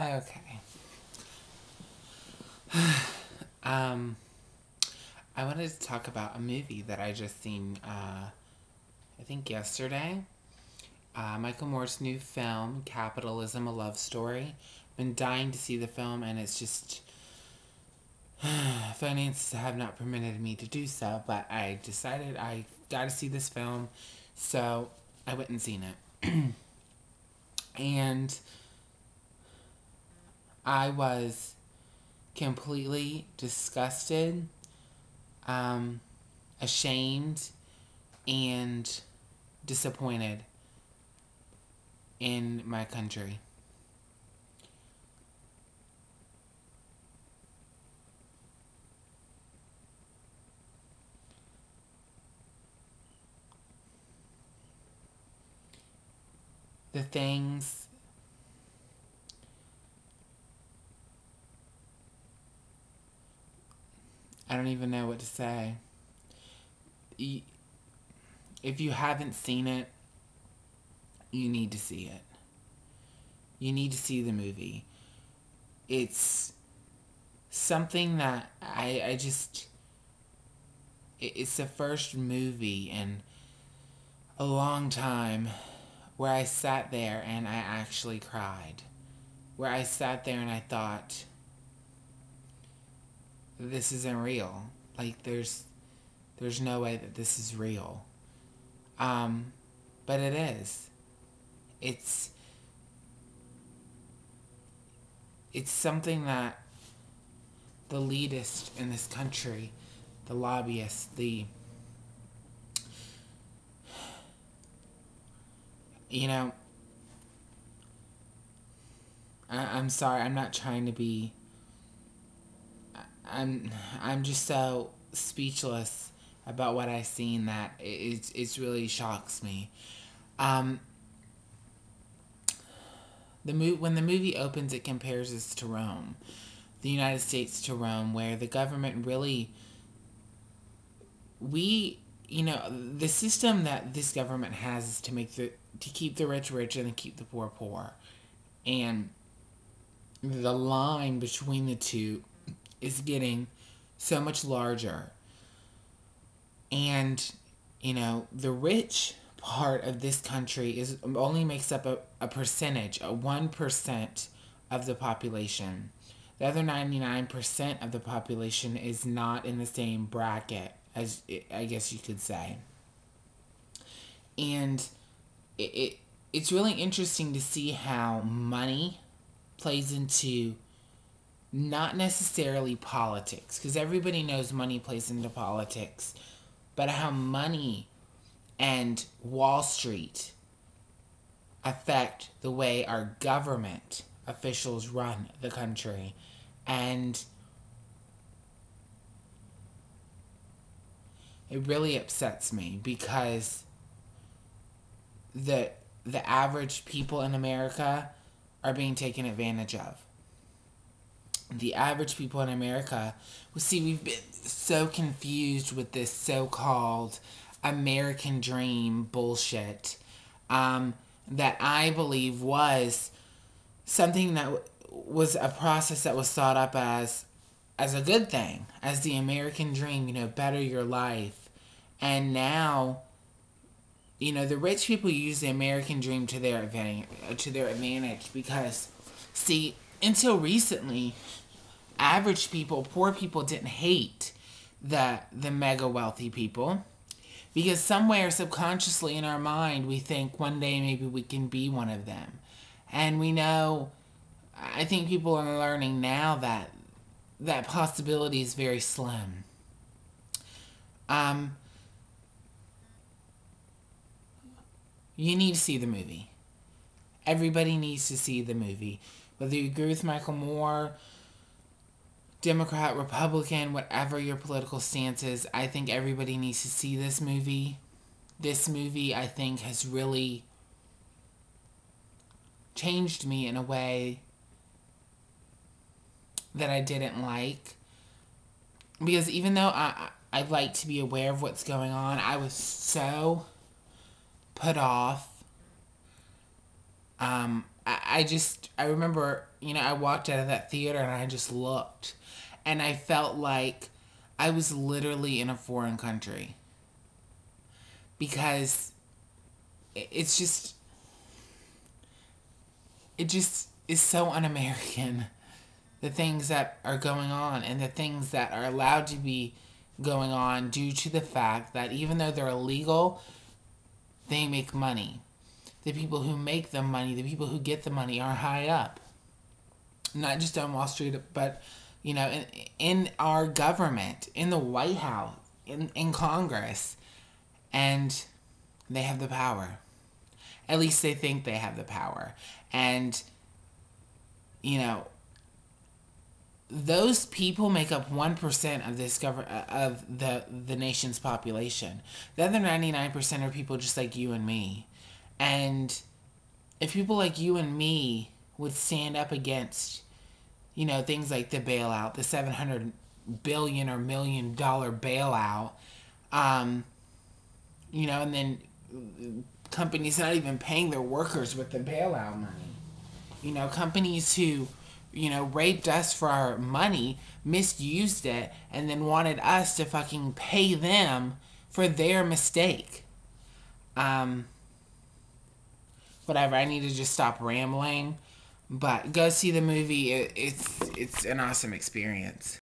Okay. I wanted to talk about a movie that I just seen, I think yesterday. Michael Moore's new film, Capitalism, A Love Story. Been dying to see the film, and it's just finances have not permitted me to do so, but I decided I gotta see this film, so I went and seen it. And I was completely disgusted, ashamed, and disappointed in my country. The things I don't even know what to say. If you haven't seen it, you need to see it. You need to see the movie. It's something that I just. It's the first movie in a long time where I sat there and I actually cried. Where I sat there and I thought, this isn't real. Like, there's no way that this is real. But it is. It's something that the elitists in this country, the lobbyists, you know, I'm sorry, I'm not trying to be, I'm just so speechless about what I seen that it's really shocks me. Um, when the movie opens, it compares us to Rome, the United States to Rome, where the government really, the system that this government has is to keep the rich rich and to keep the poor poor, and the line between the two is getting so much larger. And, the rich part of this country only makes up a percentage, a 1% of the population. The other 99% of the population is not in the same bracket, as I guess you could say. And it's really interesting to see how money plays into not necessarily politics, because everybody knows money plays into politics, but how money and Wall Street affect the way our government officials run the country. And it really upsets me because the average people in America are being taken advantage of. The average people in America, we've been so confused with this so-called American dream bullshit, that I believe was something that was a process that was thought up as a good thing, as the American dream, better your life. And now, the rich people use the American dream to their advantage because, see, until recently, average people, poor people, didn't hate the mega wealthy people, because somewhere subconsciously in our mind we think one day maybe we can be one of them. And we know, I think people are learning now that possibility is very slim. You need to see the movie. Everybody needs to see the movie. Whether you agree with Michael Moore, Democrat, Republican, whatever your political stance is, I think everybody needs to see this movie. This movie, I think, has really changed me in a way that I didn't like. Because even though I like to be aware of what's going on, I was so put off I remember, I walked out of that theater and I just looked. And I felt like I was literally in a foreign country. Because it's just, it just is so un American. The things that are going on and the things that are allowed to be going on due to the fact that even though they're illegal, they make money. The people who make the money, the people who get the money are high up. Not just on Wall Street, but, in our government, in the White House, in Congress. And they have the power. At least they think they have the power. And, those people make up 1% of this of the nation's population. The other 99% are people just like you and me. And if people like you and me would stand up against, things like the bailout, the $700 billion or $1 million bailout, and then companies not even paying their workers with the bailout money. Companies who, raped us for our money, misused it, and then wanted us to fucking pay them for their mistake. Whatever, I need to just stop rambling. But go see the movie. It's an awesome experience.